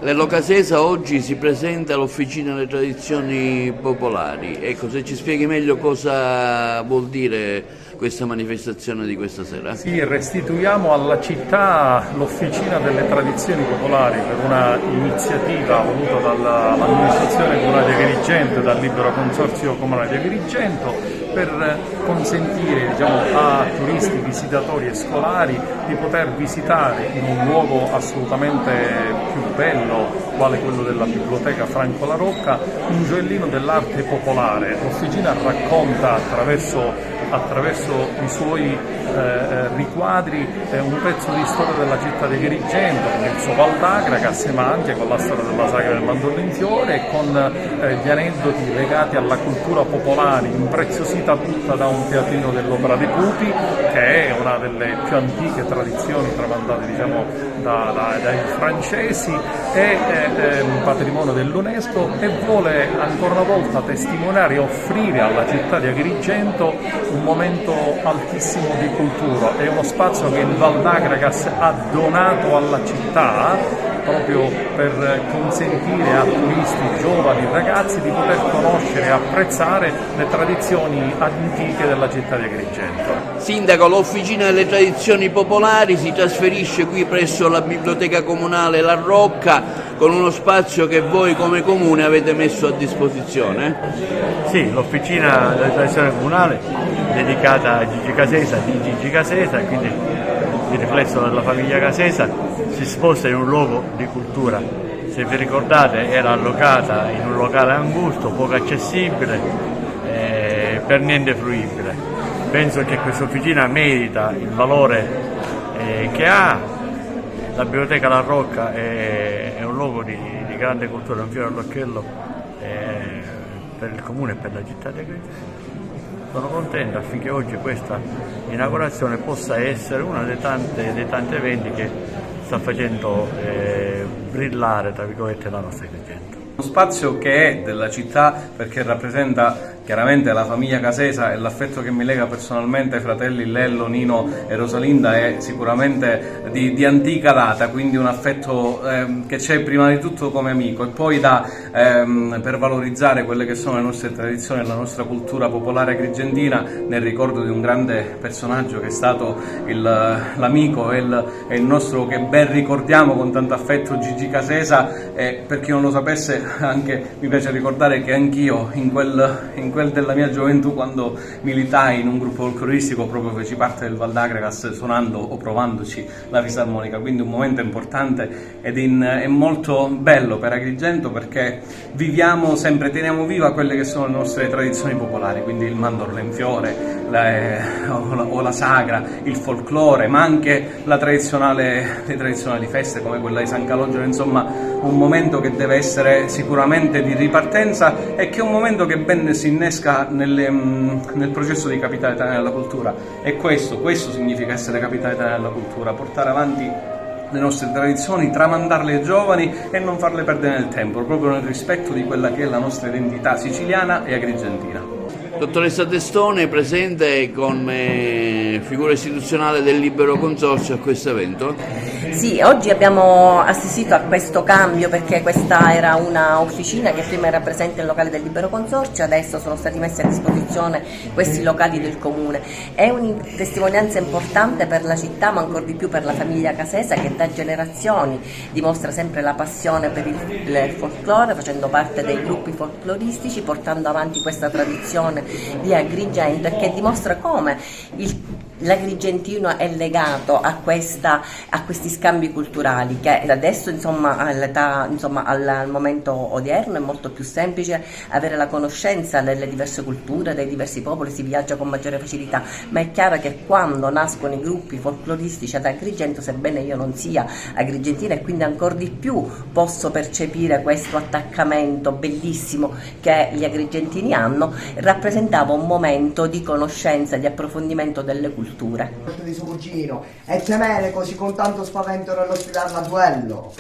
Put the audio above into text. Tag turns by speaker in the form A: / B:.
A: Lello Casesa oggi si presenta all'Officina delle Tradizioni Popolari. Ecco, se ci spieghi meglio cosa vuol dire questa manifestazione di questa sera.
B: Sì, restituiamo alla città l'Officina delle Tradizioni Popolari per una iniziativa voluta dall'amministrazione comunale di Agrigento e dal libero consorzio comunale di Agrigento per consentire a turisti, visitatori e scolari di poter visitare in un luogo assolutamente più bello, quale quello della Biblioteca Franco La Rocca, un gioiellino dell'arte popolare. L'Officina racconta attraverso i suoi riquadri un pezzo di storia della città di Agrigento, con il suo Val d'Agragas, ma anche con la storia della sagra del mandorlo in fiore e con gli aneddoti legati alla cultura popolare, impreziosita tutta da un teatrino dell'Opera dei Pupi, che è una delle più antiche tradizioni tramandate dai francesi, è un patrimonio dell'UNESCO e vuole ancora una volta testimoniare e offrire alla città di Agrigento un momento altissimo di cultura. È uno spazio che il Val d'Agragas ha donato alla città proprio per consentire a turisti, giovani, ragazzi di poter conoscere e apprezzare le tradizioni antiche della città di Agrigento.
A: Sindaco, l'Officina delle Tradizioni Popolari si trasferisce qui presso la Biblioteca Comunale La Rocca con uno spazio che voi come Comune avete messo a disposizione.
C: Sì, l'Officina delle Tradizioni Comunali dedicata a Gigi Casesa, di Gigi Casesa, quindi il riflesso della famiglia Casesa, si sposta in un luogo di cultura. Se vi ricordate era allocata in un locale angusto, poco accessibile, per niente fruibile. Penso che questa officina merita il valore che ha. La Biblioteca La Rocca è un luogo di grande cultura, un fiore all'occhiello per il comune e per la città di Agrigento. Sono contento affinché oggi questa inaugurazione possa essere uno dei tanti eventi che sta facendo brillare, tra virgolette, la nostra Agrigento.
D: Uno spazio che è della città perché rappresenta chiaramente la famiglia Casesa e l'affetto che mi lega personalmente ai fratelli Lello, Nino e Rosalinda è sicuramente di antica data, quindi un affetto che c'è prima di tutto come amico e poi per valorizzare quelle che sono le nostre tradizioni e la nostra cultura popolare agrigentina nel ricordo di un grande personaggio che è stato l'amico e il nostro, che ben ricordiamo con tanto affetto, Gigi Casesa. E per chi non lo sapesse, anche mi piace ricordare che anch'io in quel della mia gioventù, quando militai in un gruppo folcloristico, proprio feci parte del Val d'Agragas suonando o provandoci la fisarmonica, quindi un momento importante ed è molto bello per Agrigento perché viviamo sempre, teniamo viva quelle che sono le nostre tradizioni popolari, quindi il mandorlo in fiore o la sagra, il folklore, ma anche le tradizionali feste come quella di San Calogero, insomma un momento che deve essere sicuramente di ripartenza e che è un momento che ben si innesca nel processo di capitale italiana della cultura. E questo significa essere capitale italiana della cultura, portare avanti le nostre tradizioni, tramandarle ai giovani e non farle perdere nel tempo, proprio nel rispetto di quella che è la nostra identità siciliana e agrigentina.
A: Dottoressa Testone, presente come figura istituzionale del Libero Consorzio a questo evento?
E: Sì, oggi abbiamo assistito a questo cambio perché questa era una officina che prima era presente nel locale del Libero Consorzio, adesso sono stati messi a disposizione questi locali del Comune. È una testimonianza importante per la città, ma ancora di più per la famiglia Casesa, che da generazioni dimostra sempre la passione per il folklore, facendo parte dei gruppi folcloristici, portando avanti questa tradizione di Agrigento e che dimostra come l'agrigentino è legato a questi scambi culturali, che adesso al momento odierno è molto più semplice avere la conoscenza delle diverse culture, dei diversi popoli, si viaggia con maggiore facilità, ma è chiaro che quando nascono i gruppi folcloristici ad Agrigento, sebbene io non sia agrigentina e quindi ancora di più posso percepire questo attaccamento bellissimo che gli agrigentini hanno, rappresentava un momento di conoscenza, di approfondimento delle culture.
F: Di suo cugino e temere così con tanto spavento nello sfidarlo a duello.